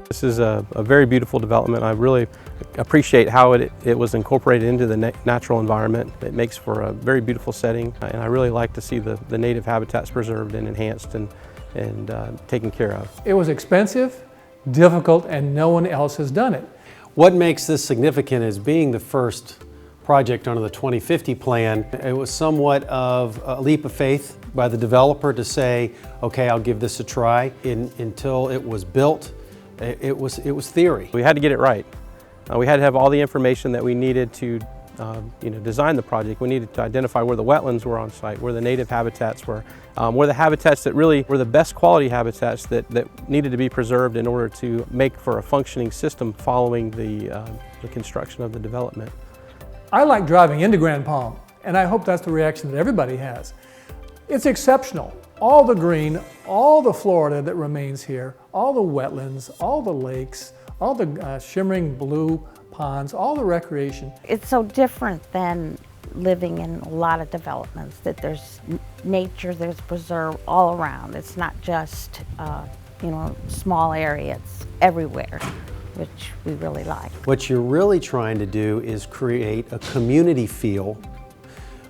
This is a very beautiful development. I really appreciate how it was incorporated into the natural environment. It makes for a very beautiful setting, and I really like to see the native habitats preserved and enhanced and taken care of. It was expensive, difficult, and no one else has done it. What makes this significant is being the first project under the 2050 plan. It was somewhat of a leap of faith by the developer to say, okay, I'll give this a try. Until it was built, it was theory. We had to get it right. We had to have all the information that we needed to design the project. We needed to identify where the wetlands were on site, where the native habitats were, where the habitats that really were the best quality habitats that needed to be preserved in order to make for a functioning system following the construction of the development. I like driving into Grand Palm, and I hope that's the reaction that everybody has. It's exceptional. All the green, all the Florida that remains here, all the wetlands, all the lakes, all the shimmering blue ponds, all the recreation. It's so different than living in a lot of developments, that there's nature, there's preserve all around. It's not just small area, it's everywhere, which we really like. What you're really trying to do is create a community feel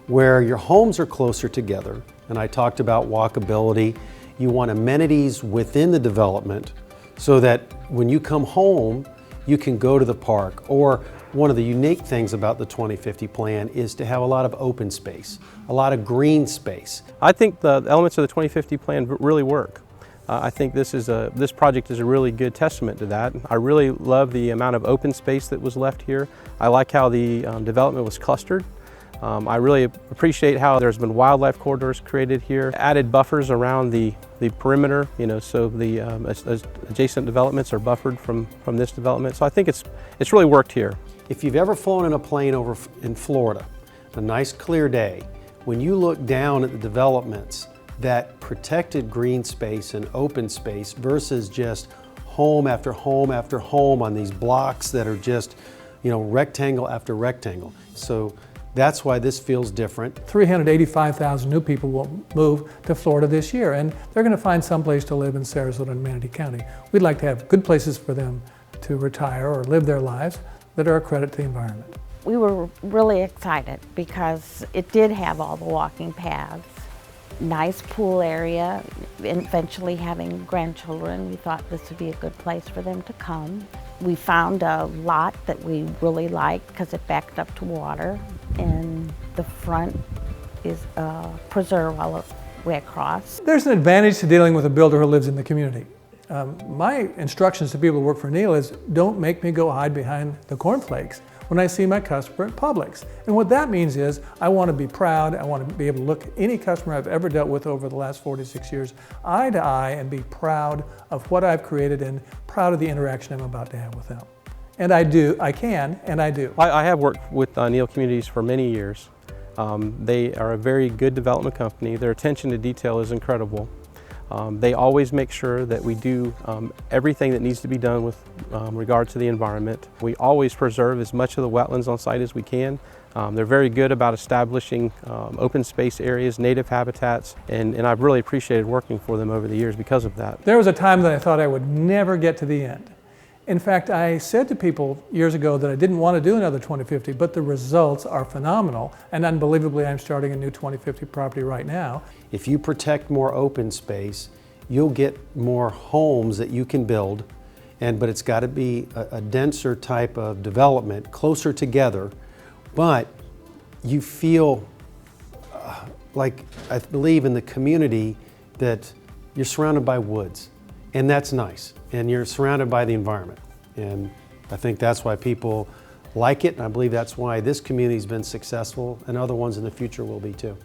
where your homes are closer together. And I talked about walkability. You want amenities within the development so that when you come home, you can go to the park. Or one of the unique things about the 2050 plan is to have a lot of open space, a lot of green space. I think the elements of the 2050 plan really work. I think this project is a really good testament to that. I really love the amount of open space that was left here. I like how the development was clustered. I really appreciate how there's been wildlife corridors created here, added buffers around the perimeter, so the adjacent developments are buffered from this development. So I think it's really worked here. If you've ever flown in a plane over in Florida, a nice clear day, when you look down at the developments, that protected green space and open space versus just home after home after home on these blocks that are just, rectangle after rectangle. So that's why this feels different. 385,000 new people will move to Florida this year, and they're going to find some place to live in Sarasota and Manatee County. We'd like to have good places for them to retire or live their lives that are a credit to the environment. We were really excited because it did have all the walking paths, nice pool area, and eventually having grandchildren, we thought this would be a good place for them to come. We found a lot that we really liked because it backed up to water, and the front is preserved all the way across. There's an advantage to dealing with a builder who lives in the community. My instructions to people who work for Neal is, don't make me go hide behind the cornflakes when I see my customer at Publix. And what that means is, I want to be proud, I want to be able to look any customer I've ever dealt with over the last 46 years eye to eye and be proud of what I've created and proud of the interaction I'm about to have with them. And I do, I can, and I do. I have worked with Neal Communities for many years. They are a very good development company. Their attention to detail is incredible. They always make sure that we do everything that needs to be done with regard to the environment. We always preserve as much of the wetlands on site as we can. They're very good about establishing open space areas, native habitats, and I've really appreciated working for them over the years because of that. There was a time that I thought I would never get to the end. In fact, I said to people years ago that I didn't want to do another 2050, but the results are phenomenal, and unbelievably, I'm starting a new 2050 property right now. If you protect more open space, you'll get more homes that you can build, but it's got to be a denser type of development, closer together, but you feel like, I believe in the community, that you're surrounded by woods. And that's nice, and you're surrounded by the environment. And I think that's why people like it, and I believe that's why this community's been successful, and other ones in the future will be too.